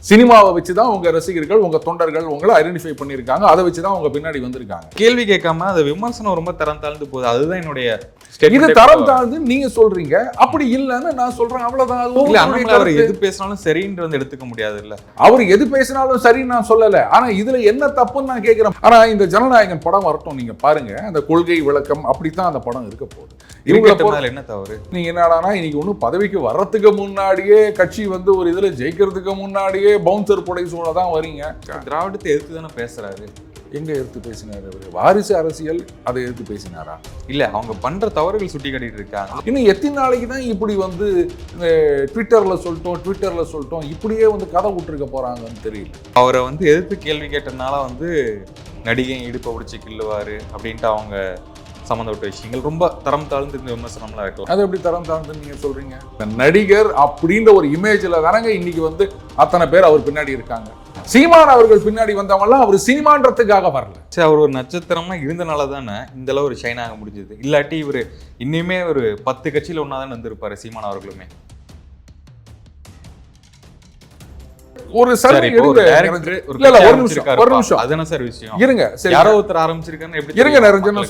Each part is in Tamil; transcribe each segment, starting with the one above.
சினிமாவை வச்சுதான் உங்க ரசிகர்கள் உங்க தொண்டர்கள் உங்களை ஐடென்டிஃபை பண்ணியிருக்காங்க. அதை வச்சுதான் உங்க பின்னாடி வந்திருக்காங்க. கேள்வி கேட்காம அது விமர்சனம் ரொம்ப தரம் தாழ்ந்து போகுது. அதுதான் என்னுடைய இது தரம் தாழ்ந்து நீங்க சொல்றீங்க, அப்படி இல்லன்னு நான் சொல்றேன், அவ்வளவுதான். அவர் எது பேசினாலும் சரின்னு வந்து எடுத்துக்க முடியாது இல்ல. அவர் எது பேசினாலும் சரின்னு நான் சொல்லல. ஆனா இதுல என்ன தப்புன்னு நான் கேட்கிறேன். ஆனா இந்த ஜனநாயகன் படம் வரட்டும், நீங்க பாருங்க, அந்த கொள்கை விளக்கம் அப்படித்தான் அந்த படம் இருக்க போகுது. இவங்களை என்ன தவறு? நீங்க என்னடானா இன்னைக்கு ஒன்னும் பதவிக்கு வர்றதுக்கு முன்னாடியே கட்சி வந்து ஒரு இதுல ஜெயிக்கிறதுக்கு முன்னாடியே பவுன்சர் புடை சூழதான் வரீங்க. திராவிடத்தை எதிர்த்து தானே பேசுறாரு. எங்க எடுத்து பேசினாரு அவரு? வாரிசு அரசியல் அதை எடுத்து பேசினாரா? இல்ல, அவங்க பண்ற தவறுகள் சுட்டி காட்டிட்டு இருக்காங்க. இன்னும் எத்தனை நாளைக்கு தான் இப்படி வந்து ட்விட்டர்ல சொல்லிட்டோம் இப்படியே வந்து கதை விட்டுருக்க போறாங்கன்னு தெரியல. அவரை வந்து எதிர்த்து கேள்வி கேட்டதுனால வந்து நடிகை இடுப்பை பிடிச்சி கிள்ளுவாரு அப்படின்ட்டு அவங்க சம்மந்தப்பட்ட விஷயங்கள் ரொம்ப தரம் தாழ்ந்து இந்த விமர்சனம்லாம் இருக்கலாம். அது எப்படி தரம் தாழ்ந்து நீங்க சொல்றீங்க? நடிகர் அப்படின்ற ஒரு இமேஜ்ல தானங்க இன்னைக்கு வந்து அத்தனை பேர் அவர் பின்னாடி இருக்காங்க. சீமான் அவர்கள் பின்னாடி வந்தவங்கலாம் அவர் சினிமான்றதுக்காக வரல. சரி, அவர் ஒரு நட்சத்திரமா இருந்தனால தானே இந்த அளவு ஒரு ஷைன் ஆக முடிஞ்சது. இல்லாட்டி இவர் இன்னுமே ஒரு 10 கட்சியில் ஒன்னா தானே வந்திருப்பாரு சீமான் அவர்களுமே. ஒரு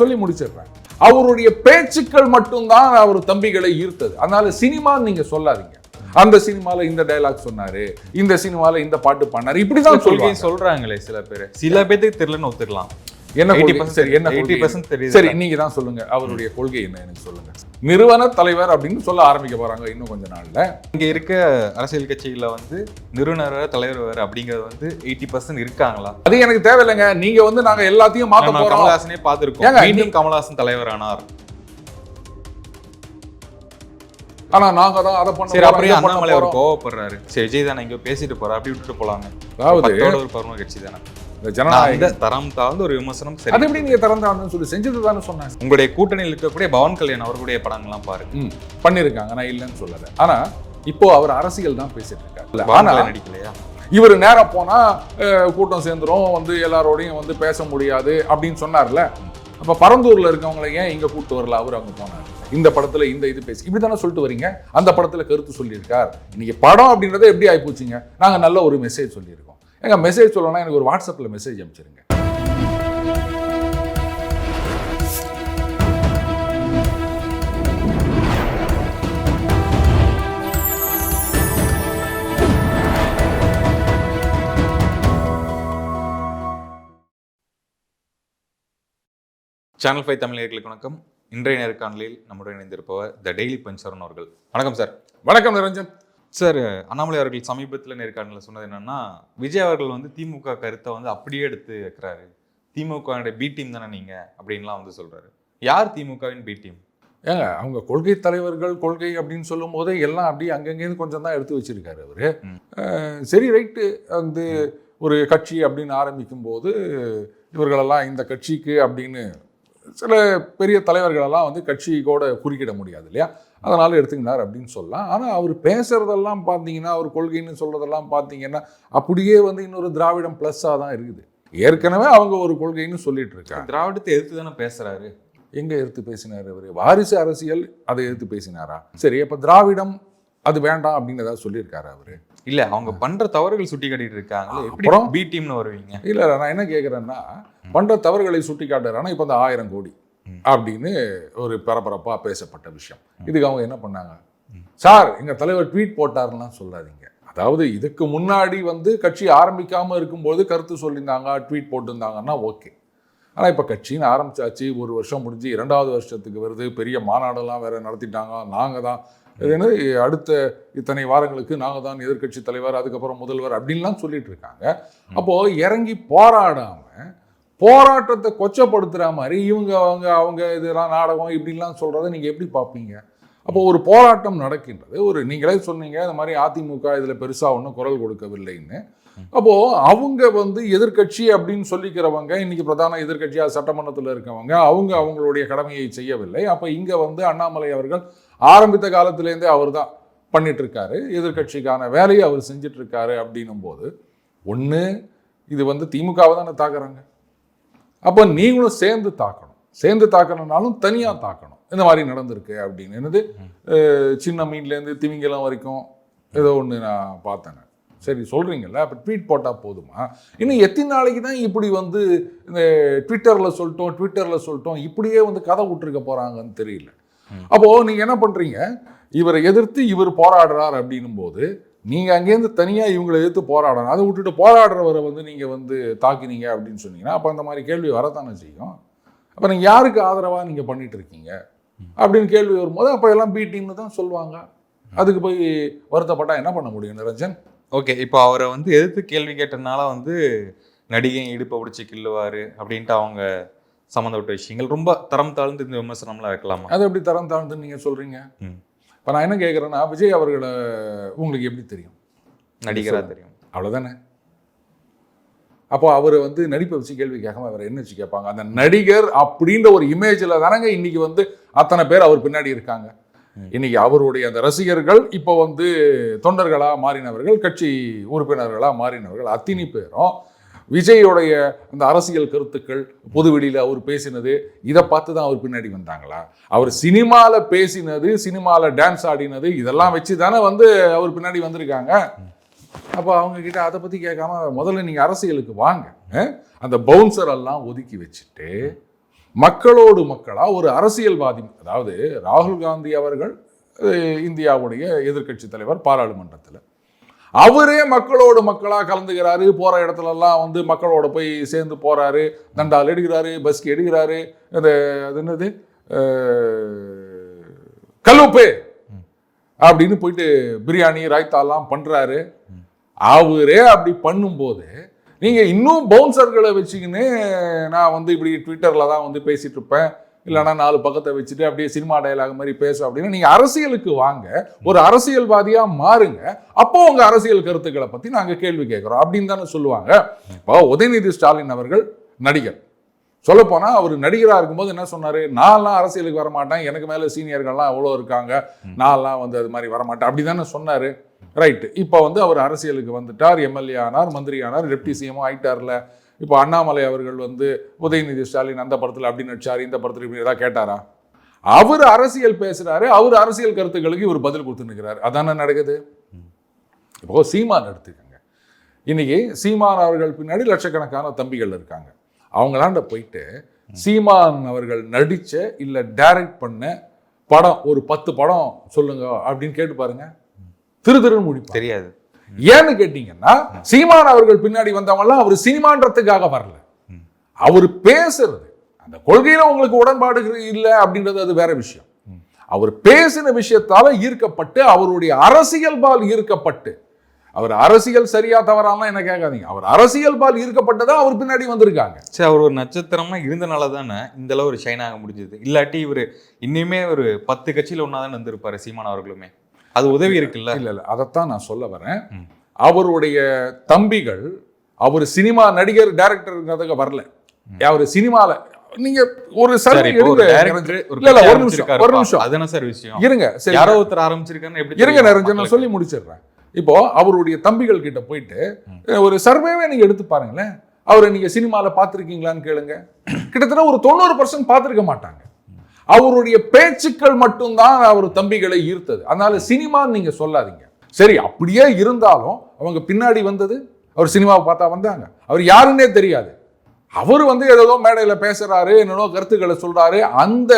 சொல்லி முடிச்சிடுறேன். அவருடைய பேச்சுக்கள் மட்டும்தான் அவர் தம்பிகளை ஈர்த்தது. அதனால சினிமா நீங்க சொல்லாதீங்க. அந்த சினிமால இந்த டயலாக் சொன்னாரு, இந்த சினிமால இந்த பாட்டு பண்ணாரு, இப்படிதான் சொல்றாங்களே சில பேர். சில பேருக்கு தெரியலன்னு ஒத்துக்கலாம். என்ன 80% தெரியும். சரி, நீங்க தான் சொல்லுங்க, அவருடைய கொள்கை என்ன எனக்கு சொல்லுங்க. நிறுவன தலைவர் அப்படின்னு சொல்ல ஆரம்பிக்க போறாங்க இன்னும் கொஞ்ச நாள்ல. இங்க இருக்க அரசியல் கட்சிகள வந்து நிறுவனர் தலைவர் அப்படிங்கிறது வந்து 80% இருக்காங்களா? அது எனக்கு தேவையில்லைங்க. நீங்க வந்து நாங்க எல்லாத்தையும் மாத்த போறோம். கமலஹாசனே பார்த்திருக்கோம். மீண்டும் கமலஹாசன் தலைவர் ஆனார். ஆனா நாங்க தான் அதை பண்ண. சரி, அப்படியே அண்ணாமலை அவர் கோவப்படுறாரு. சரி, விஜய் தானே இங்க பேசிட்டு போறா, அப்படி விட்டுட்டு போலாங்க. அதாவது ஒரு பருவ கட்சி தானே. ஜனநாயக தரம் தாழ்ந்து ஒரு விமர்சனம். சரி, அது எப்படி நீங்க தரம் தாழ்ந்துன்னு சொல்லி செஞ்சது தானே சொன்னாங்க. உங்களுடைய கூட்டணியில் இருக்கக்கூடிய பவன் கல்யாண் அவர்களுடைய படங்கள்லாம் பாருங்க, பண்ணிருக்காங்க. நான் இல்லைன்னு சொல்லல. ஆனா இப்போ அவர் அரசியல் தான் பேசிட்டு இருக்காரு. ஆனா நடிக்கலையா? இவர் நேரம் போனா கூட்டம் சேர்ந்துரும், வந்து எல்லாரோடையும் வந்து பேச முடியாது அப்படின்னு சொன்னார்ல. அப்ப பரந்தூர்ல இருக்கவங்களை ஏன் இங்க கூப்பிட்டு வரல? அவர் அங்க போனார். இந்த படத்துல இந்த இது பேசி இப்படித்தானே சொல்லிட்டு வரீங்க. அந்த படத்துல கருத்து சொல்லியிருக்கார். இன்னைக்கு படம் அப்படின்றத எப்படி ஆயிப்போச்சுங்க? நாங்க நல்ல ஒரு மெசேஜ் சொல்லியிருக்கோம். எங்க மெசேஜ் சொல்லணும்னா எனக்கு ஒரு வாட்ஸ்அப்ல மெசேஜ் அனுப்பிச்சிருங்க. சேனல் 5 தமிழர்களுக்கு வணக்கம். இன்றைய நேர்காணலில் நம்முடன் இணைந்திருப்பவர் த டெய்லி பஞ்சரன் அவர்கள். வணக்கம் சார். வணக்கம் நிரஞ்சன் சார். அண்ணாமலை அவர்கள் சமீபத்தில் நேர்காணலில் சொன்னது என்னன்னா, விஜய் அவர்கள் வந்து திமுக கருத்தை வந்து அப்படியே எடுத்து வைக்கிறாரு. திமுக பி டீம் தானே நீங்க அப்படின்லாம் வந்து சொல்றாரு. யார் திமுகவின் பி டீம்? ஏங்க, அவங்க கொள்கை தலைவர்கள் கொள்கை அப்படின்னு சொல்லும் போதே எல்லாம் அப்படியே அங்கங்கேருந்து கொஞ்சம் தான் எடுத்து வச்சிருக்காரு அவரு. சரி, ரைட்டு. வந்து ஒரு கட்சி அப்படின்னு ஆரம்பிக்கும் போது இவர்களெல்லாம் இந்த கட்சிக்கு அப்படின்னு சில பெரிய தலைவர்களெல்லாம் வந்து கட்சி கூட குறுக்கிட முடியாது இல்லையா? அதனால எடுத்துக்கினார் அப்படின்னு சொல்லலாம். ஆனால் அவர் பேசுறதெல்லாம் பார்த்தீங்கன்னா, அவர் கொள்கைன்னு சொல்றதெல்லாம் பார்த்தீங்கன்னா அப்படியே வந்து இன்னொரு திராவிடம் பிளஸ்ஸாக தான் இருக்குது. ஏற்கனவே அவங்க ஒரு கொள்கைன்னு சொல்லிட்டு இருக்காங்க. திராவிடத்தை எதிர்த்து தானே பேசுறாரு. எங்க எடுத்து பேசினார் அவரு? வாரிசு அரசியல் அதை எடுத்து பேசினாரா? சரி, அப்ப திராவிடம் அது வேண்டாம் அப்படின்னு ஏதாவது சொல்லியிருக்காரு அவரு? இல்ல, அவங்க பண்ற தவறுகள் சுட்டி காட்டிட்டு இருக்காங்க. எப்படி பி டீம்னு வருவீங்க? இல்ல, நான் என்ன கேட்கிறேன்னா, பண்ற தவறுகளை சுட்டி காட்டுறானா இப்ப இந்த 1000 கோடி அப்படின்னு ஒரு பரபரப்பா பேசப்பட்ட விஷயம். இதுக்கு அவங்க என்ன பண்ணாங்க? சார், எங்க தலைவர் ட்வீட் போட்டாருன்னா சொல்லாதீங்க. அதாவது இதுக்கு முன்னாடி வந்து கட்சி ஆரம்பிக்காம இருக்கும்போது கருத்து சொல்லியிருந்தாங்க, ட்வீட் போட்டிருந்தாங்கன்னா ஓகே. ஆனால் இப்போ கட்சின்னு ஆரம்பிச்சாச்சு, 1 வருஷம் முடிஞ்சு 2வது வருஷத்துக்கு வருது, பெரிய மாநாடெல்லாம் வேற நடத்திட்டாங்க. நாங்கள் தான் அடுத்த இத்தனை வாரங்களுக்கு நாங்கள் தான் எதிர்கட்சி தலைவர், அதுக்கப்புறம் முதல்வர் அப்படின்லாம் சொல்லிட்டு இருக்காங்க. அப்போ இறங்கி போராடாம போராட்டத்தை கொச்சப்படுத்துற மாதிரி இவங்க அவங்க இதெல்லாம் நாடகம் இப்படின்லாம் சொல்றதை நீங்க எப்படி பார்ப்பீங்க? அப்போ ஒரு போராட்டம் நடக்கின்றது. ஒரு நீங்களே சொன்னீங்க இந்த மாதிரி அதிமுக இதுல பெருசா ஒன்றும் குரல் கொடுக்கவில்லைன்னு. அப்போ அவங்க வந்து எதிர்கட்சி அப்படின்னு சொல்லிக்கிறவங்க, இன்னைக்கு பிரதான எதிர்கட்சியா சட்டமன்றத்தில் இருக்கவங்க, அவங்களுடைய கடமையை செய்யவில்லை. அப்ப இங்க வந்து அண்ணாமலை அவர்கள் ஆரம்பித்த காலத்திலேருந்தே அவர் தான் பண்ணிட்டு இருக்காரு, எதிர்கட்சிக்கான வேலையை அவர் செஞ்சுட்டு இருக்காரு. அப்படின்னும் போது ஒண்ணு இது வந்து திமுகவை தானே தாக்குறாங்க. அப்போ நீங்களும் சேர்ந்து தாக்கணும்னாலும் தனியா தாக்கணும். இந்த மாதிரி நடந்திருக்கு அப்படின்னு. என்னது சின்ன மீன்லேருந்து திமிங்கலம் வரைக்கும் ஏதோ ஒன்று நான் பார்த்தேன். சரி சொல்றீங்கல்ல, அப்ப ட்வீட் போட்டா போதுமா? இன்னும் எத்தனை நாளைக்கு தான் இப்படி வந்து இந்த ட்விட்டர்ல சொல்லிட்டோம் இப்படியே வந்து கதை விட்டுருக்க போறாங்கன்னு தெரியல. அப்போ நீங்க என்ன பண்றீங்க, இவரை எதிர்த்து இவர் போராடுறார் அப்படின்னும் போது நீங்க அங்கேருந்து தனியா இவங்களை எதிர்த்து போராடணும். அதை விட்டுட்டு போராடுறவரை வந்து நீங்க வந்து தாக்கினீங்க அப்படின்னு சொன்னீங்கன்னா அப்ப அந்த மாதிரி கேள்வி வரத்தானே செய்யும். அப்ப நீங்க யாருக்கு ஆதரவா நீங்க பண்ணிட்டு இருக்கீங்க அப்படின்னு கேள்வி வரும்போது அப்ப எல்லாம் பி டீம்னு தான் சொல்லுவாங்க. அதுக்கு போய் வருத்தப்பட்டா என்ன பண்ண முடியும் நிரஞ்சன்? ஓகே, இப்போ அவரை வந்து எதிர்த்து கேள்வி கேட்டனால வந்து நடிகை இடுப்பை பிடிச்சி கிள்ளுவாரு அப்படின்ட்டு அவங்க சம்மந்தப்பட்ட விஷயங்கள் ரொம்ப தரம் தாழ்ந்து இந்த விமர்சனம்லாம் வைக்கலாமா? அது எப்படி தரம் தாழ்ந்துன்னு நீங்க சொல்றீங்க? இப்போ நான் என்ன கேட்குறேன்னா, விஜய் அவர்களை உங்களுக்கு எப்படி தெரியும்? நடிகராக தெரியும், அவ்வளோதானே. அப்போ அவர் வந்து நடிப்பை வச்சு கேள்வி கேட்காம அவர் என்ன வச்சு கேட்பாங்க? அந்த நடிகர் அப்படின்ற ஒரு இமேஜில் தானங்க இன்னைக்கு வந்து அத்தனை பேர் அவர் பின்னாடி இருக்காங்க. இன்னைக்கு அவருடைய அந்த ரசிகர்கள் இப்போ வந்து தொண்டர்களாக மாறினவர்கள், கட்சி உறுப்பினர்களாக மாறினவர்கள் அத்தனை பேரும் விஜயோடைய அந்த அரசியல் கருத்துக்கள் பொதுவெளியில் அவர் பேசினது இதை பார்த்து தான் அவர் பின்னாடி வந்தாங்களா? அவர் சினிமாவில் பேசினது, சினிமாவில் டான்ஸ் ஆடினது இதெல்லாம் வச்சு தானே வந்து அவர் பின்னாடி வந்திருக்காங்க. அப்போ அவங்க கிட்ட அதை பற்றி கேட்காம முதல்ல நீங்கள் அரசியலுக்கு வாங்க. அந்த பவுன்சர் எல்லாம் ஒதுக்கி வச்சுட்டு மக்களோடு மக்களாக ஒரு அரசியல்வாதி, அதாவது ராகுல் காந்தி அவர்கள் இந்தியாவுடைய எதிர்க்கட்சி தலைவர் பாராளுமன்றத்தில் அவரே மக்களோடு மக்களாக கலந்துக்கிறாரு. போகிற இடத்துலலாம் வந்து மக்களோட போய் சேர்ந்து போகிறாரு, தண்டால் எடுக்கிறாரு, பஸ்க்கு எடுக்கிறாரு, அது என்னது கல்லுப்பு அப்படின்னு போயிட்டு பிரியாணி ராய்த்தாலாம் பண்ணுறாரு. அவரே அப்படி பண்ணும்போது நீங்கள் இன்னும் பவுன்சர்களை வச்சுக்கின்னு நான் வந்து இப்படி ட்விட்டரில் தான் வந்து பேசிகிட்டு இருப்பேன், இல்லைனா 4 பக்கத்தை வச்சுட்டு அப்படியே சினிமா டயலாக் மாதிரி பேசும் அப்படின்னு நீங்கள் அரசியலுக்கு வாங்க, ஒரு அரசியல்வாதியாக மாறுங்க. அப்போ உங்கள் அரசியல் கருத்துக்களை பற்றி நாங்கள் கேள்வி கேட்குறோம் அப்படின்னு தானே சொல்லுவாங்க. இப்போ உதயநிதி ஸ்டாலின் அவர்கள் நடிகர், சொல்லப்போனால் அவர் நடிகராக இருக்கும்போது என்ன சொன்னார்? நான்லாம் அரசியலுக்கு வரமாட்டேன், எனக்கு மேலே சீனியர்கள்லாம் அவ்வளோ இருக்காங்க, நான்லாம் வந்து அது மாதிரி வரமாட்டேன் அப்படி தானே சொன்னார். ரைட்டு. இப்போ வந்து அவர் அரசியலுக்கு வந்துட்டார், எம்எல்ஏ ஆனார், மந்திரி ஆனார், டெப்டி சிஎம்ஓ ஆயிட்டார்ல. இப்போ அண்ணாமலை அவர்கள் வந்து உதயநிதி ஸ்டாலின் அந்த படத்தில் அப்படி நடிச்சார், இந்த படத்தில் இப்படி ஏதாவது கேட்டாரா? அவர் அரசியல் பேசுறாரு, அவர் அரசியல் கருத்துக்களுக்கு இவர் பதில் கொடுத்து நிற்கிறார். அதானே நடக்குது. இப்போ சீமான் எடுத்துக்கங்க. இன்னைக்கு சீமான் அவர்கள் பின்னாடி லட்சக்கணக்கான தம்பிகள் இருக்காங்க. அவங்களாண்ட போயிட்டு சீமான் அவர்கள் நடிச்ச இல்ல டைரக்ட் பண்ண படம் ஒரு 10 படம் சொல்லுங்க அப்படின்னு கேட்டு பாருங்க, திருன்னு முடிப்பு தெரியாது. ஏன்னு கேட்டீங்கன்னா சீமான் அவர்கள் பின்னாடி வந்தவங்கலாம் அவர் சினிமான்றதுக்காக வரல, அவர் பேசுறது அந்த கொள்கையில உங்களுக்கு உடன்பாடு இல்லை அப்படின்றது அது வேற விஷயம். அவர் பேசின விஷயத்தால ஈர்க்கப்பட்டு, அவருடைய அரசியல் பால் ஈர்க்கப்பட்டு, அவர் அரசியல் சரியா தவறாலாம் என்ன கேட்காதீங்க, அவர் அரசியல் பால் ஈர்க்கப்பட்டதான் அவர் பின்னாடி வந்திருக்காங்க. சரி, அவர் ஒரு நட்சத்திரமா இருந்தனால தானே இந்த அளவு ஒரு ஷைன் ஆக முடிஞ்சது. இல்லாட்டி இவர் இன்னுமே ஒரு 10 கட்சியில் ஒன்னாதான் வந்திருப்பாரு சீமான் அவர்களுமே. அது உதவி இருக்குல்ல? இல்ல அதைத்தான் நான் சொல்ல வரேன். அவருடைய தம்பிகள் அவர் சினிமா நடிகர் டைரக்டர் வரல, அவர் சினிமால நீங்க ஒரு சர்வே ஒரு நிமிஷம் அதான சார் விஷயம். இருங்க, சரி யாரோ ஒருத்தர் ஆரம்பிச்சிருக்காங்க, எப்படி இருங்க நிரஞ்சன், நான் சொல்லி முடிச்சிடுறேன். இப்போ அவருடைய தம்பிகள் கிட்ட போயிட்டு ஒரு சர்வேவே நீங்க எடுத்து பாருங்களேன், அவரை நீங்க சினிமால பார்த்துருக்கீங்களான்னு கேளுங்க. கிட்டத்தட்ட ஒரு 90% பார்த்துருக்க மாட்டாங்க. அவருடைய பேச்சுக்கள் மட்டும்தான் அவர் தம்பிகளை ஈர்த்தது. அதனால சினிமான்னு நீங்க சொல்லாதீங்க. சரி, அப்படியே இருந்தாலும் அவங்க பின்னாடி வந்தது, அவர் சினிமாவை பார்த்தா வந்தாங்க, அவர் யாருன்னே தெரியாது. அவர் வந்து ஏதோ மேடையில் பேசுறாரு, என்னென்னோ கருத்துக்களை சொல்றாரு, அந்த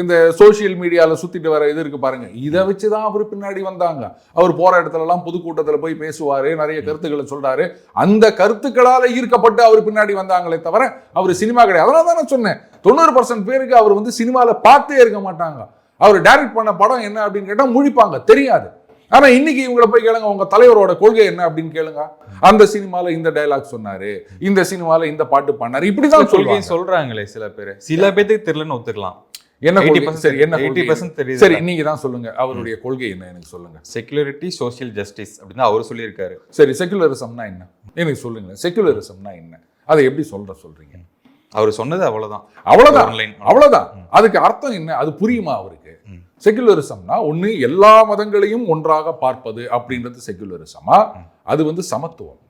இந்த சோசியல் மீடியாவில் சுத்திட்டு வர இது இருக்கு பாருங்க, இதை வச்சுதான் அவர் பின்னாடி வந்தாங்க. அவர் போற இடத்துல எல்லாம் பொதுக்கூட்டத்தில் போய் பேசுவாரு, நிறைய கருத்துக்களை சொல்றாரு, அந்த கருத்துக்களால ஈர்க்கப்பட்டு அவர் பின்னாடி வந்தாங்களே தவிர அவர் சினிமா கிடையாது. அதனால தான் நான் சொன்னேன் 90% பேருக்கு அவர் வந்து சினிமாவில் பார்த்தே இருக்க மாட்டாங்க. அவர் டைரக்ட் பண்ண படம் என்ன அப்படின்னு கேட்டால் முழிப்பாங்க, தெரியாது. ஆனா இன்னைக்கு இவங்களை போய் கேளுங்க, உங்க தலைவரோட கொள்கை என்ன அப்படின்னு கேளுங்க, அந்த சினிமால இந்த டயலாக் சொன்னாரு, இந்த சினிமால இந்த பாட்டு பண்ணாரு, இப்படிதான் சொல்றாங்களே சில பேர். சில பேருக்கு தெரியலன்னு ஒத்துக்கலாம். என்ன 80% சரி, என்ன 80% தெரியுது. சரி, நீங்க தான் சொல்லுங்க, அவருடைய கொள்கை என்ன எனக்கு சொல்லுங்க. செக்யூலரிட்டி, சோஷியல் ஜஸ்டிஸ் அப்படின்னு அவர் சொல்லியிருக்காரு. சரி, செக்யூலரிசம்னா என்ன எனக்கு சொல்லுங்க. செக்யூலரிசம்னா என்ன, அதை எப்படி சொல்றீங்க? அவர் சொன்னது அவ்வளவுதான். அதுக்கு அர்த்தம் என்ன, அது புரியுமா அவருக்கு? செகுலரிசம்னா ஒண்ணு எல்லா மதங்களையும் ஒன்றாக பார்ப்பது அப்படின்றது செகுலரிசமா, அது வந்து சமத்துவம்.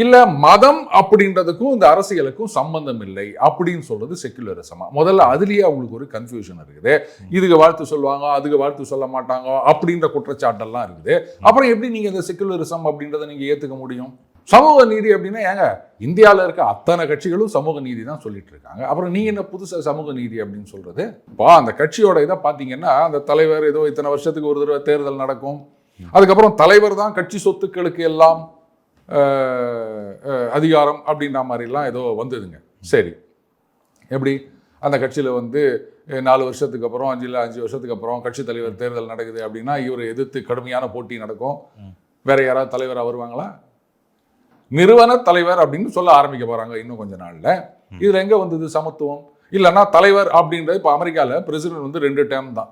இல்ல மதம் அப்படின்றதுக்கும் இந்த அரசியலுக்கும் சம்பந்தம் இல்லை அப்படின்னு சொல்றது செக்குலரிசமா? முதல்ல அதுலயே அவங்களுக்கு ஒரு கன்ஃபியூஷன் இருக்குது. இதுக்கு வாழ்த்து சொல்லுவாங்க, அதுக்கு வாழ்த்து சொல்ல மாட்டாங்க அப்படின்ற குற்றச்சாட்டெல்லாம் இருக்குது. அப்புறம் எப்படி நீங்க இந்த செக்குலரிசம் அப்படின்றத நீங்க ஏத்துக்க முடியும்? சமூக நீதி அப்படின்னா ஏங்க, இந்தியாவில் இருக்க அத்தனை கட்சிகளும் சமூக நீதி தான் சொல்லிட்டு இருக்காங்க. அப்புறம் நீங்க என்ன புதுசா சமூக நீதி அப்படின்னு சொல்றது? இப்போ அந்த கட்சியோட இதை பார்த்தீங்கன்னா, அந்த தலைவர் ஏதோ இத்தனை வருஷத்துக்கு ஒரு தடவை தேர்தல் நடக்கும், அதுக்கப்புறம் தலைவர் தான் கட்சி சொத்துக்களுக்கு எல்லாம் அதிகாரம் அப்படின்ற மாதிரிலாம் ஏதோ வந்ததுங்க. சரி, எப்படி அந்த கட்சியில் வந்து 4 வருஷத்துக்கு அப்புறம் 5 வருஷத்துக்கு அப்புறம் கட்சி தலைவர் தேர்தல் நடக்குது அப்படின்னா இவரை எதிர்த்து கடுமையான போட்டி நடக்கும், வேற யாராவது தலைவராக வருவாங்களா? நிறுவன தலைவர் அப்படின்னு சொல்ல ஆரம்பிக்க போறாங்க இன்னும் கொஞ்ச நாள்ல. இதுல எங்க வந்தது சமத்துவம்? இல்லைன்னா தலைவர் அப்படின்றது இப்போ அமெரிக்காவில் பிரசிடென்ட் வந்து 2 டேர்ம் தான்,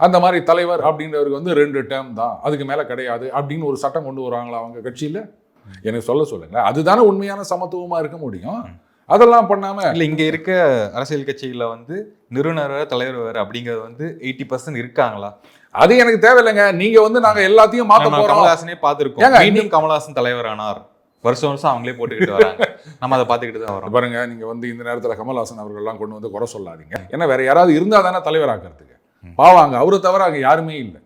அந்த மாதிரி தலைவர் அப்படின்றவருக்கு வந்து 2 டேர்ம் தான், அதுக்கு மேல கிடையாது அப்படின்னு ஒரு சட்டம் கொண்டு வராங்களா அவங்க கட்சியில? எனக்கு சொல்லுங்க. அதுதானே உண்மையான சமத்துவமா இருக்க முடியும். அதெல்லாம் பண்ணாம இல்ல இங்க இருக்க அரசியல் கட்சிகள வந்து நிறுவனர் வேற தலைவர் வேற அப்படிங்கிறது வந்து 80% இருக்காங்களா? அது எனக்கு தேவையில்லைங்க. நீங்க வந்து நாங்க எல்லாத்தையும் மாத்த போறோம். கமலஹாசனே பார்த்திருக்கோம். மீண்டும் கமலஹாசன் தலைவர் ஆனார், வருஷம் வருஷம் அவங்களே போட்டுக்கிட்டு வராங்க, நம்ம அதை பார்த்துக்கிட்டு தான் வரோம். பாருங்க, நீங்க வந்து இந்த நேரத்தில் கமல்ஹாசன் அவர்கள்லாம் கொண்டு வந்து குறை சொல்லாதீங்க. ஏன்னா வேற யாராவது இருந்தா தானே தலைவராக்கிறதுக்கு. பாவாங்க, அவரை தவிர அங்கே யாருமே இல்லை.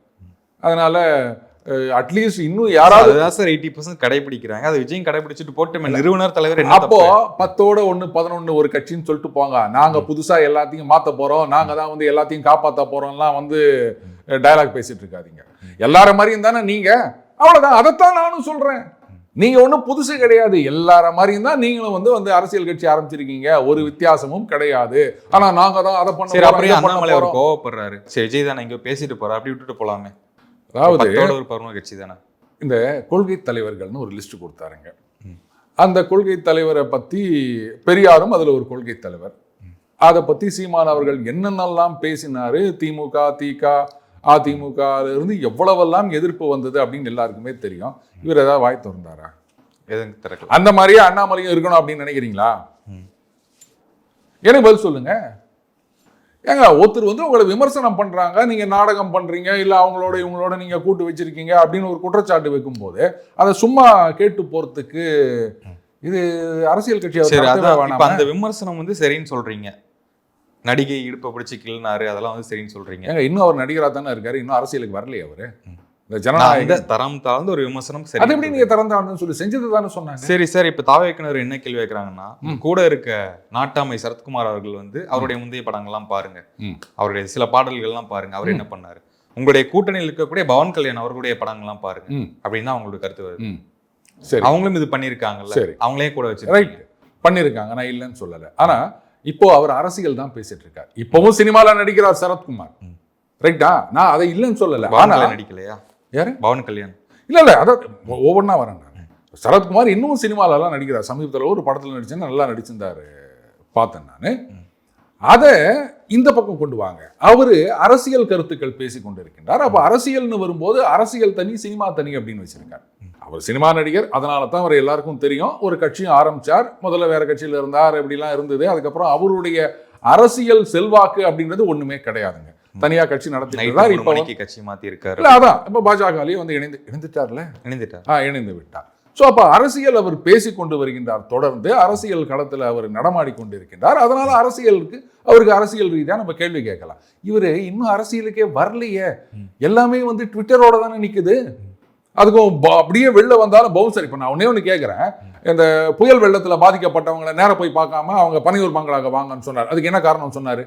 அதனால அட்லீஸ்ட் இன்னும் யாராவது சார் 80% கடைபிடிக்கிறாங்க. அது விஜயம் கடைபிடிச்சிட்டு போட்டு நிறுவனர் தலைவர் அப்போ 10ஓட 1 11 ஒரு கட்சின்னு சொல்லிட்டு போங்க. நாங்க புதுசா எல்லாத்தையும் மாத்த போறோம், நாங்க தான் வந்து எல்லாத்தையும் காப்பாற்ற போறோம்லாம் வந்து டயலாக் பேசிட்டு இருக்காதீங்க. எல்லார மாதிரியும் தானே நீங்க, அவ்வளவுதான். அதைத்தான் நானும் சொல்றேன். நீங்க ஒன்றும் புதுசு கிடையாது, எல்லார மாதிரியும் தான் நீங்களும் வந்து அரசியல் கட்சி ஆரம்பிச்சிருக்கீங்க, ஒரு வித்தியாசமும் கிடையாது. ஆனா நாங்க தான் அதை பண்ண கோவப்படுறாரு. சரி, விஜய் தானே இங்க பேசிட்டு போறா, அப்படி விட்டுட்டு போலாமே. அதாவது ஒரு பருவ கட்சி தானே. இந்த கொள்கை தலைவர்கள்னு ஒரு லிஸ்ட் கொடுத்தாருங்க. அந்த கொள்கை தலைவரை பத்தி பெரியாரும் அதுல ஒரு கொள்கை தலைவர். அதை பத்தி சீமான் அவர்கள் என்னென்னலாம் பேசினாரு, திமுக திக அதிமுக இருந்து எவ்வளவெல்லாம் எதிர்ப்பு வந்தது அப்படின்னு எல்லாருக்குமே தெரியும். இவர் ஏதாவது வாய் திறந்தாரா? அந்த மாதிரியே அண்ணாமலையும் இருக்கணும் அப்படின்னு நினைக்கிறீங்களா? எனக்கு பதில் சொல்லுங்க. ஏங்க, ஒருத்தர் வந்து உங்களை விமர்சனம் பண்றாங்க, நீங்க நாடகம் பண்றீங்க, இல்ல அவங்களோட இவங்களோட நீங்க கூட்டு வச்சிருக்கீங்க அப்படின்னு ஒரு குற்றச்சாட்டு வைக்கும் போது அதை சும்மா கேட்டு போறதுக்கு இது அரசியல் கட்சி. அந்த விமர்சனம் வந்து சரின்னு சொல்றீங்க, நடிகை இடுப்பை பிடிச்சி கிள்னாரு, அதெல்லாம் வந்து சரின்னு சொல்றீங்க. ஏங்க, இன்னும் அவர் நடிகராக தானே இருக்காரு, இன்னும் அரசியலுக்கு வரலையே அவரு. இந்த ஜனநாயக தரம் தாழ்ந்த ஒரு விமர்சனம். சரி, அது எப்படி நீங்க தரம் தாழ்ந்துன்னு சொல்லி செஞ்சது தானே சொன்னாங்க. சரி சார், இப்ப தாவேக்கினர் என்ன கேள்வி வைக்கிறாங்கன்னா, கூட இருக்க நாட்டாமை சரத்குமார் அவர்கள் வந்து அவருடைய முந்தைய படங்கள்லாம் பாருங்க, அவருடைய சில பாடல்கள்லாம் பாருங்க, அவர் என்ன பண்ணாரு, உங்களுடைய கூட்டணியில் இருக்கக்கூடிய பவன் கல்யாண் அவர்களுடைய படங்கள்லாம் பாருங்க அப்படின்னு தான் அவங்களுடைய கருத்து வருது. சரி, அவங்களும் இது பண்ணியிருக்காங்கல்ல, அவங்களே கூட வச்சு ரைட் பண்ணியிருக்காங்க, நான் இல்லைன்னு சொல்லலை. ஆனா இப்போ அவர் அரசியல் தான் பேசிட்டு இருக்காரு. இப்பவும் சினிமால நடிக்கிறார் சரத்குமார், ரைட்டா? நான் அதை இல்லைன்னு சொல்லலை. ஆனா நடிக்கலையா யாரு? பவன் கல்யாண் இல்ல அதாவது ஒவ்வொன்றா வரேன். சரத்குமார் இன்னும் சினிமாலெல்லாம் நடிக்கிறார். சமீபத்தில் ஒரு படத்தில் நடிச்சேன்னு நல்லா நடிச்சிருந்தாரு, பார்த்தேன் நான். அதை இந்த பக்கம் கொண்டு வாங்க. அவரு அரசியல் கருத்துக்கள் பேசி கொண்டு இருக்கின்றார். அப்ப அரசியல்னு வரும்போது அரசியல் தனி சினிமா தனி அப்படின்னு வச்சிருக்காரு. அவர் சினிமா நடிகர், அதனால தான் அவர் எல்லாருக்கும் தெரியும். ஒரு கட்சியும் ஆரம்பிச்சார், முதல்ல வேற கட்சியில் இருந்தார், இப்படிலாம் இருந்தது. அதுக்கப்புறம் அவருடைய அரசியல் செல்வாக்கு அப்படின்றது ஒண்ணுமே கிடையாதுங்க. தனியா கட்சி நடத்தினார், இப்ப கட்சி மாத்தி இருக்காரு. இல்ல அதான் இப்ப பாஜகலயே வந்து இணைந்து விட்டார். சோ அப்ப அரசியல் அவர் பேசிக் கொண்டு வருகின்றார், தொடர்ந்து அரசியல் களத்துல அவர் நடமாடி கொண்டு இருக்கின்றார். அதனால அவருக்கு அரசியல் ரீதியா நம்ம கேள்வி கேட்கலாம். இவரு இன்னும் அரசியலுக்கே வரலையே, எல்லாமே வந்து ட்விட்டரோட தானே நிக்குது. அதுக்கும் அப்படியே வெளில வந்தாலும் பவுன்சர். இப்போ நான் ஒண்ணு கேட்குறேன், இந்த புயல் வெள்ளத்துல பாதிக்கப்பட்டவங்களை நேரம் போய் பார்க்காம அவங்க பனையூர் பங்களாக வாங்கன்னு சொன்னார். அதுக்கு என்ன காரணம் சொன்னாரு?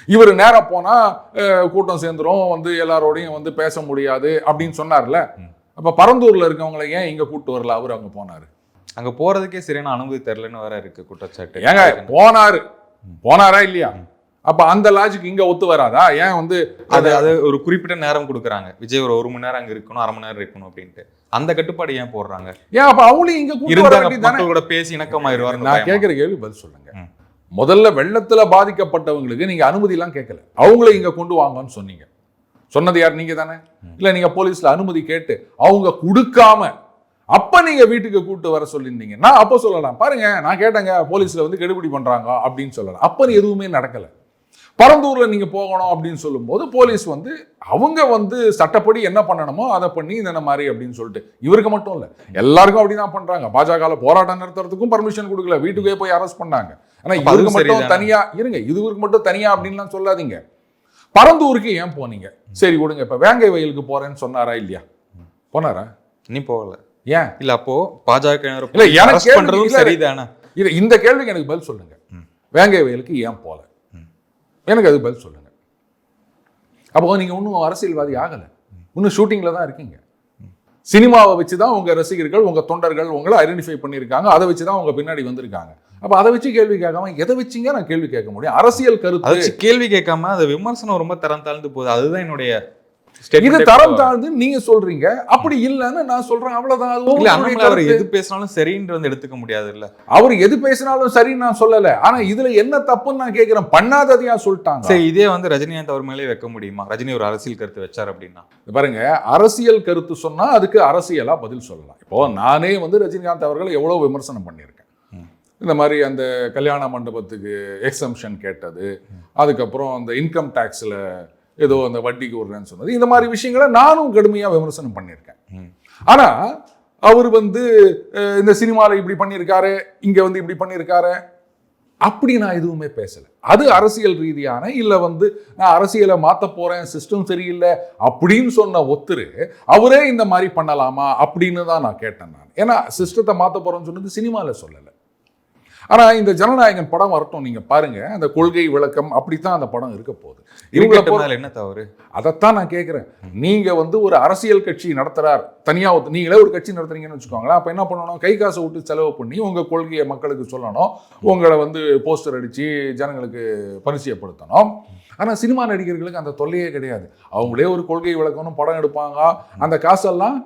இவர் நேரம் போனா கூட்டம் சேர்ந்துரும், வந்து எல்லாரோடையும் வந்து பேச முடியாது அப்படின்னு சொன்னார்ல. அப்ப பரந்தூர்ல இருக்கவங்களை ஏன் இங்க கூட்டு வரல? அவர் அங்க போனாரு. அங்க போறதுக்கே சரியான அனுமதி தெரியலன்னு வேற இருக்கு குற்றச்சாட்டு. ஏங்க, போனாரா இல்லையா? அப்ப அந்த லாஜிக் இங்க ஒத்து வராதா? ஏன் வந்து அது ஒரு குறிப்பிட்ட நேரம் கொடுக்குறாங்க, விஜய் ஒரு 1 மணி நேரம் அங்க இருக்கணும், 1/2 மணி நேரம் இருக்கணும் அப்படின்ட்டு. அந்த கட்டுப்பாடு ஏன் போடுறாங்க? ஏன் அப்ப அவங்களும் இங்க கூட பேசி இணக்கமாயிருவாரு. நான் கேட்கிற கேள்வி பதில் சொல்லுங்க. முதல்ல வெள்ளத்துல பாதிக்கப்பட்டவங்களுக்கு நீங்க அனுமதி எல்லாம் கேட்கல, அவங்கள இங்க கொண்டு வாங்கன்னு சொன்னீங்க. சொன்னது யார்? நீங்க தானே. இல்ல நீங்க போலீஸ்ல அனுமதி கேட்டு அவங்க கொடுக்காம அப்ப நீங்க வீட்டுக்கு கூட்டு வர சொல்லியிருந்தீங்க. நான் அப்ப சொல்லலாம், பாருங்க நான் கேட்டேங்க, போலீஸ்ல வந்து கெடுபிடி பண்றாங்க அப்படின்னு சொல்லலாம். அப்ப எதுவுமே நடக்கல. பரந்தூர்ல நீங்க போகணும் அப்படின்னு சொல்லும்போது போலீஸ் வந்து அவங்க வந்து சட்டப்படி என்ன பண்ணணுமோ அதை பண்ணி இந்த மாதிரி அப்படின்னு சொல்லிட்டு இவருக்கு மட்டும் இல்ல எல்லாருக்கும் அப்படிதான் பண்றாங்க. பாஜக போராட்டம் நடத்துறதுக்கும் பர்மிஷன் கொடுக்கல, வீட்டுக்கே போய் அரெஸ்ட் பண்ணாங்க. ஆனா இவருக்கு மட்டும் தனியா இருங்க, இதுவருக்கு மட்டும் தனியா அப்படின்லாம் சொல்லாதீங்க. பரந்தூருக்கு ஏன் போனீங்க? சரி விடுங்க, இப்ப வேங்கை வயலுக்கு போறேன்னு சொன்னாரா இல்லையா? போனாரா? நீ போகல ஏன்? இல்ல அப்போ பாஜக சரிதானே? இந்த கேள்விக்கு எனக்கு பதில் சொல்லுங்க. வேங்கை வயலுக்கு ஏன் போல? எனக்கு அது பதில் சொல்லுங்க. அப்போ நீங்க இன்னும் அரசியல்வாதி ஆகல, இன்னும் ஷூட்டிங்ல தான் இருக்கீங்க. சினிமாவை வச்சுதான் உங்க ரசிகர்கள் உங்க தொண்டர்கள் உங்களை ஐடென்டிஃபை பண்ணியிருக்காங்க, அதை வச்சுதான் உங்க பின்னாடி வந்திருக்காங்க. அப்ப அதை வச்சு கேள்வி கேட்காம எதை வச்சுங்க நான் கேள்வி கேட்க முடியும்? அரசியல் கருத்து கேள்வி கேட்காம அது விமர்சனம் ரொம்ப தரம் தாழ்ந்து போகுது. அதுதான் என்னுடைய இது தரம் தாழ்ந்து நீங்க சொல்றீங்க, அப்படி இல்லன்னு நான் சொல்றேன், அவ்வளவுதான். அவர் எது பேசினாலும் சரின்னு வந்து எடுத்துக்க முடியாது இல்ல. அவர் எது பேசினாலும் சரின்னு நான் சொல்லல, ஆனா இதுல என்ன தப்புன்னு நான் கேட்கிறேன். பண்ணாததையா சொல்லிட்டாங்க. சரி, இதே வந்து ரஜினிகாந்த் அவர் மேலே வைக்க முடியுமா? ரஜினி ஒரு அரசியல் கருத்து வச்சார் அப்படின்னா பாருங்க, அரசியல் கருத்து சொன்னா அதுக்கு அரசியலா பதில் சொல்லலாம். இப்போ நானே வந்து ரஜினிகாந்த் அவர்களை எவ்வளவு விமர்சனம் பண்ணியிருக்கேன். இந்த மாதிரி அந்த கல்யாண மண்டபத்துக்கு எக்ஸம்ஷன் கேட்டது, அதுக்கப்புறம் அந்த இன்கம் டேக்ஸ்ல ஏதோ அந்த வட்டிக்கு விடுறேன்னு சொன்னது, இந்த மாதிரி விஷயங்களை நானும் கடுமையாக விமர்சனம் பண்ணியிருக்கேன். ஆனா அவர் வந்து இந்த சினிமாவில் இப்படி பண்ணியிருக்காரு, இங்க வந்து இப்படி பண்ணியிருக்காரு, அப்படி நான் எதுவுமே பேசல. அது அரசியல் ரீதியான இல்ல வந்து நான் அரசியலை மாத்த போறேன், சிஸ்டம் சரியில்லை அப்படின்னு சொன்ன ஒத்துரு அவரே இந்த மாதிரி பண்ணலாமா அப்படின்னு தான் நான் கேட்டேன். நான் ஏன்னா சிஸ்டத்தை மாத்த போறேன்னு சொன்னது சினிமால சொல்லலை. ஆனா இந்த ஜனநாயகன் படம் வரட்டும், நீங்க பாருங்க, அந்த கொள்கை விளக்கம் அப்படித்தான் அந்த படம் இருக்க போகுது. இவங்களை என்ன தவறு? அதைத்தான் நான் கேட்கிறேன். நீங்க வந்து ஒரு அரசியல் கட்சி நடத்துறார், தனியா நீங்களே ஒரு கட்சி நடத்துறீங்கன்னு வச்சுக்கோங்களேன். அப்ப என்ன பண்ணணும்? கை காசை விட்டு செலவு பண்ணி உங்க கொள்கையை மக்களுக்கு சொல்லணும், உங்களை வந்து போஸ்டர் அடிச்சு ஜனங்களுக்கு பரிச்சயப்படுத்தணும். ஆனா சினிமா நடிகர்களுக்கு அந்த தொல்லையே கிடையாது. அவங்களே ஒரு கொள்கை விளக்கணும், படம் எடுப்பாங்க, அந்த காசெல்லாம்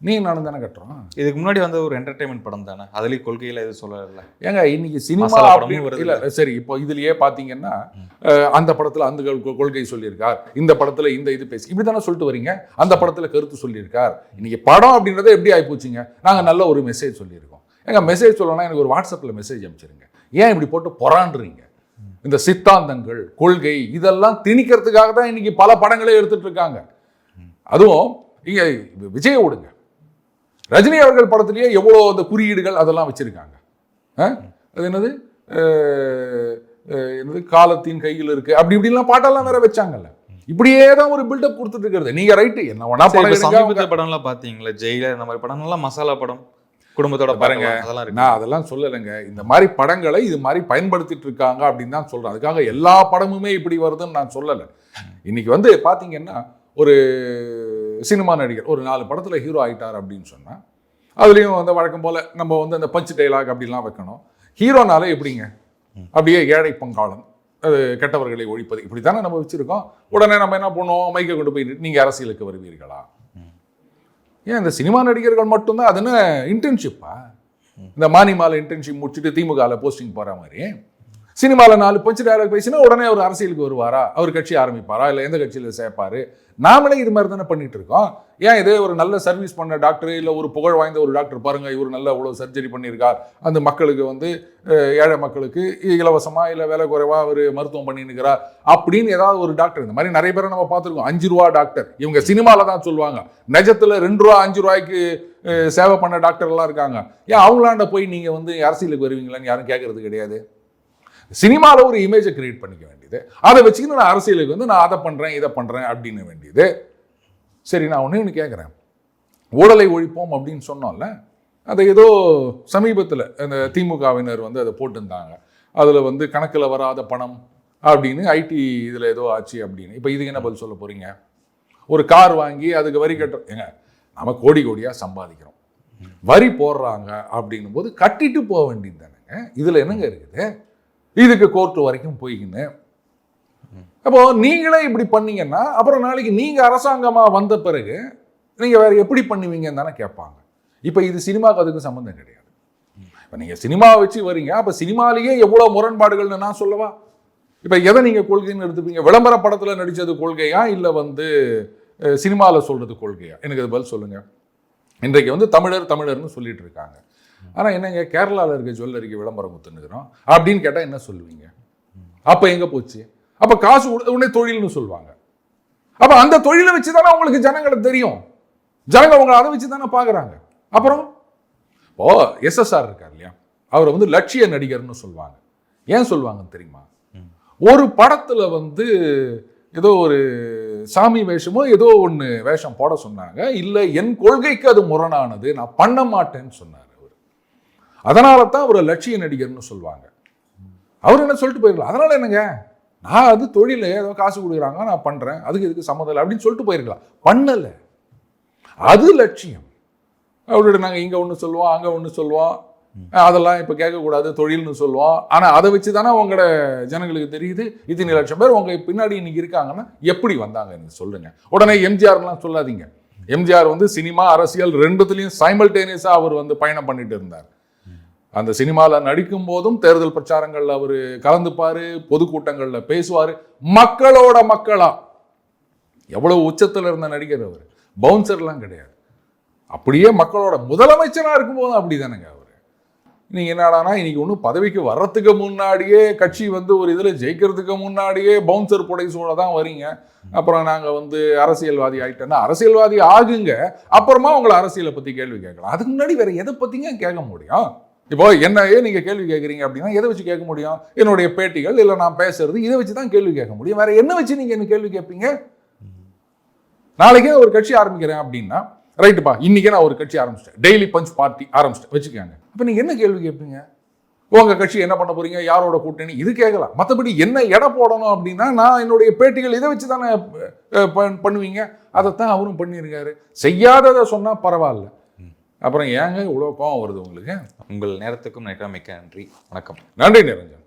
நீ நானும் தானே கட்டுறோம். இதுக்கு முன்னாடி வந்து ஒரு என்டர்டைன்மெண்ட் படம் தானே, அதுலயும் கொள்கையில எதுவும் சொல்லல. ஏங்க இன்னைக்கு சினிமா இல்ல சரி, இப்போ இதுலயே பாத்தீங்கன்னா அந்த படத்துல அந்த கொள்கை சொல்லியிருக்கார், இந்த படத்துல இந்த இது பேசி இப்படித்தானே சொல்லிட்டு வரீங்க. அந்த படத்துல கருத்து சொல்லியிருக்கார். இன்னைக்கு படம் அப்படின்றத எப்படி ஆயிப்போச்சுங்க? நாங்க நல்ல ஒரு மெசேஜ் சொல்லியிருக்கோம். எங்க மெசேஜ் சொல்லணும்னா எனக்கு ஒரு வாட்ஸ்அப்ல மெசேஜ் அனுப்பிச்சிருங்க. ஏன் இப்படி போட்டு பொறாண்டுறீங்க? இந்த சித்தாந்தங்கள் கொள்கை இதெல்லாம் திணிக்கிறதுக்காக தான் இன்னைக்கு பல படங்களே எடுத்துட்டு இருக்காங்க. அதுவும் இங்க விஜய விடுங்க, ரஜினி அவர்கள் படத்திலேயே எவ்வளோ அந்த குறியீடுகள் அதெல்லாம் வச்சிருக்காங்க. அது என்னது என்னது காலத்தின் கையில் இருக்கு அப்படி இப்படிலாம் பாட்டெல்லாம் வேற வச்சாங்கல்ல. இப்படியே தான் ஒரு பில்டப் கொடுத்துட்டு இருக்கிறது. நீங்க ரைட்டு என்ன வேணா சமீபத்திய படம்லாம் பாத்தீங்களா, ஜெயிலர் இந்த மாதிரி படம்லாம் மசாலா படம் குடும்பத்தோட பாருங்க, நான் அதெல்லாம் சொல்லலைங்க. இந்த மாதிரி படங்களை இது மாதிரி பயன்படுத்திட்டு இருக்காங்க அப்படின்னு தான் சொல்றேன். அதுக்காக எல்லா படமுமே இப்படி வருதுன்னு நான் சொல்லலை. இன்னைக்கு வந்து பாத்தீங்கன்னா ஒரு சினிமா நடிகர் ஒரு 4 படத்தில் ஹீரோ ஆகிட்டார் அப்படின்னு சொன்னால் அதுலேயும் வந்து வழக்கம் போல் நம்ம வந்து அந்த பஞ்ச் டைலாக் அப்படிலாம் வைக்கணும். ஹீரோனாலே எப்படிங்க அப்படியே ஏழை பங்காளன், அது கெட்டவர்களை ஒழிப்பது, இப்படி தானே நம்ம வச்சுருக்கோம். உடனே நம்ம என்ன பண்ணுவோம்? மைக்கை கொண்டு போய் நீங்கள் அரசியலுக்கு வருவீர்களா? ஏன் இந்த சினிமா நடிகர்கள் மட்டும்தான்? அது என்ன இன்டர்ன்ஷிப்பா? இந்த மானிமால இன்டர்ன்ஷிப் முடிச்சுட்டு திமுகவில் போஸ்டிங் போகிற மாதிரி சினிமாவில் 4 பஞ்ச் டைலாக் பேசினா உடனே அவர் அரசியலுக்கு வருவாரா? அவர் கட்சி ஆரம்பிப்பாரா? இல்லை எந்த கட்சியில் சேர்ப்பாரு? நாமளே இது மாதிரி தானே பண்ணிட்டு இருக்கோம். ஏன் இதே ஒரு நல்ல சர்வீஸ் பண்ண டாக்டர் இல்லை ஒரு புகழ் வாய்ந்த ஒரு டாக்டர் பாருங்க, இவர் நல்ல இவ்வளோ சர்ஜரி பண்ணியிருக்கார், அந்த மக்களுக்கு வந்து ஏழை மக்களுக்கு இலவசமாக இல்லை விலை குறைவாக ஒரு மருத்துவம் பண்ணிருக்கிறார் அப்படின்னு ஏதாவது ஒரு டாக்டர், இந்த மாதிரி நிறைய பேரை நம்ம பார்த்துருக்கோம். 5 ரூபா டாக்டர், இவங்க சினிமாவில் தான் சொல்லுவாங்க, நிஜத்தில் 2 ரூபா 5 ரூபாய்க்கு சேவை பண்ண டாக்டர்லாம் இருக்காங்க. ஏன் அவங்களாண்ட போய் நீங்கள் வந்து அரசியலுக்கு வருவீங்களான்னு யாரும் கேட்கறது கிடையாது. சினிமாவில் ஒரு இமேஜை கிரியேட் பண்ணிக்க வேண்டியது, அதை வச்சுக்கிட்டு நான் அரசியலுக்கு வந்து நான் அதை பண்ணுறேன் இதை பண்ணுறேன் அப்படின்னு வேண்டியது. சரி, நான் ஒன்று கேட்குறேன், ஊழலை ஒழிப்போம் அப்படின்னு சொன்னோம்ல, அதை ஏதோ சமீபத்தில் அந்த திமுகவினர் வந்து அதை போட்டிருந்தாங்க, அதில் வந்து கணக்கில் வராத பணம் அப்படின்னு ஐடி இதில் ஏதோ ஆச்சு அப்படின்னு. இப்போ இதுக்கு என்ன பதில் சொல்ல போகிறீங்க? ஒரு கார் வாங்கி அதுக்கு வரி கட்டுறோம். ஏங்க நம்ம கோடி கோடியாக சம்பாதிக்கிறோம், வரி போடுறாங்க அப்படின்னும் போது கட்டிட்டு போக வேண்டியது தானேங்க. இதில் என்னங்க இருக்குது? இதுக்கு கோர்ட்டு வரைக்கும் போய்கின்னு அப்போ நீங்களே இப்படி பண்ணீங்கன்னா அப்புறம் நாளைக்கு நீங்க அரசாங்கமா வந்த பிறகு நீங்க வேற எப்படி பண்ணுவீங்கன்னு தானே கேட்பாங்க. இப்ப இது சினிமாவுக்கு அதுக்கு சம்பந்தம் கிடையாது. இப்ப நீங்க சினிமாவை வச்சு வரீங்க, அப்ப சினிமாலேயே எவ்வளவு முரண்பாடுகள்னு நான் சொல்லவா? இப்ப எதை நீங்க கொள்கைன்னு எடுத்துப்பீங்க? விளம்பர படத்துல நடிச்சது கொள்கையா இல்ல வந்து சினிமாவில் சொல்றது கொள்கையா? எனக்கு அது பதில் சொல்லுங்க. இன்றைக்கு வந்து தமிழர்னு சொல்லிட்டு இருக்காங்க. ஆனா என்னங்க கேரளாவில் இருக்க ஜுவல்லரிக்கு விளம்பரம் குத்துனுக்கிறோம் அப்படின்னு கேட்டா என்ன சொல்லுவீங்க? அப்ப எங்க போச்சு? அப்ப காசு உடனே தொழில்னு சொல்லுவாங்க. அப்ப அந்த தொழிலை வச்சு தானே உங்களுக்கு ஜனங்களுக்கு தெரியும், ஜனங்க அவங்க அதை வச்சு தானே பாக்குறாங்க. அப்புறம் ஓ எஸ்எஸ்ஆர் இருக்கார் இல்லையா, அவரை வந்து லட்சிய நடிகர்னு சொல்லுவாங்க. ஏன் சொல்லுவாங்கன்னு தெரியுமா? ஒரு படத்துல வந்து ஏதோ ஒரு சாமி வேஷமோ ஏதோ ஒன்று வேஷம் போட சொன்னாங்க. இல்லை என் கொள்கைக்கு அது முரணானது, நான் பண்ண மாட்டேன்னு சொன்னார் அவர். அதனால தான் அவரை லட்சிய நடிகர்னு சொல்லுவாங்க. அவர் என்ன சொல்லிட்டு போயிருக்கலாம், அதனால என்னங்க நான் அது தொழில் ஏதோ காசு கொடுக்குறாங்க நான் பண்ணுறேன், அதுக்கு இதுக்கு சம்மதம் இல்லை அப்படின்னு சொல்லிட்டு போயிருக்கலாம். பண்ணலை, அது லட்சியம். அவரோட நாங்கள் இங்கே ஒன்று சொல்லுவோம் அங்கே ஒன்று சொல்லுவோம், அதெல்லாம் இப்போ கேட்கக்கூடாது தொழில்னு சொல்லுவோம். ஆனால் அதை வச்சு தானே உங்களோட ஜனங்களுக்கு தெரியுது இத்தனை லட்சம் பேர் உங்க பின்னாடி இன்னைக்கு இருக்காங்கன்னா எப்படி வந்தாங்க நீங்கள் சொல்லுங்க. உடனே எம்ஜிஆர்லாம் சொல்லாதீங்க. எம்ஜிஆர் வந்து சினிமா அரசியல் ரெண்டுத்துலையும் சைமல்டேனியஸாக அவர் வந்து பயணம் பண்ணிட்டு இருந்தார். அந்த சினிமாவில் நடிக்கும் போதும் தேர்தல் பிரச்சாரங்களில் அவர் கலந்துப்பார், பொதுக்கூட்டங்களில் பேசுவார், மக்களோட மக்களா. எவ்வளவு உச்சத்தில் இருந்த நடிகர் அவர், பவுன்சர்லாம் கிடையாது. அப்படியே மக்களோட முதலமைச்சராக இருக்கும்போது அப்படி தானேங்க அவர். நீங்கள் என்னடானா இன்னைக்கு ஒன்றும் பதவிக்கு வர்றதுக்கு முன்னாடியே கட்சி வந்து ஒரு இதில் ஜெயிக்கிறதுக்கு முன்னாடியே பவுன்சர் புடைசூழ தான் வரீங்க. அப்புறம் நாங்கள் வந்து அரசியல்வாதி ஆகிட்டோன்னா அரசியல்வாதி ஆகுங்க, அப்புறமா உங்களை அரசியலை பற்றி கேள்வி கேட்கலாம். அதுக்கு முன்னாடி வேற எதை பற்றிங்க கேட்க முடியும்? இப்போ என்னையே நீங்கள் கேள்வி கேட்குறீங்க அப்படின்னா எதை வச்சு கேட்க முடியும்? என்னுடைய பேட்டிகள் இல்லை நான் பேசுறது இதை வச்சு தான் கேள்வி கேட்க முடியும். வேற என்ன வச்சு நீங்கள் என்ன கேள்வி கேட்பீங்க? நாளைக்கே ஒரு கட்சி ஆரம்பிக்கிறேன் அப்படின்னா ரைட்டுப்பா, இன்னைக்கே நான் ஒரு கட்சி ஆரம்பிச்சிட்டேன், டெய்லி பஞ்ச் பார்ட்டி ஆரம்பிச்சிட்டேன் வச்சுக்கோங்க. அப்போ நீங்கள் என்ன கேள்வி கேட்பீங்க? உங்கள் கட்சி என்ன பண்ண போறீங்க, யாரோட கூட்டணி, இது கேட்கலாம். மற்றபடி என்ன எடை போடணும் அப்படின்னா நான் என்னுடைய பேட்டிகள் இதை வச்சு தானே பண்ணுவீங்க. அதைத்தான் அவரும் பண்ணியிருக்காரு. செய்யாததை சொன்னால் பரவாயில்ல, அப்புறம் ஏங்க இவ்வளோ கோவம் வருது உங்களுக்கு? உங்கள் நேரத்துக்கும் மிக்க நன்றி. வணக்கம். நன்றி நிரஞ்சன்.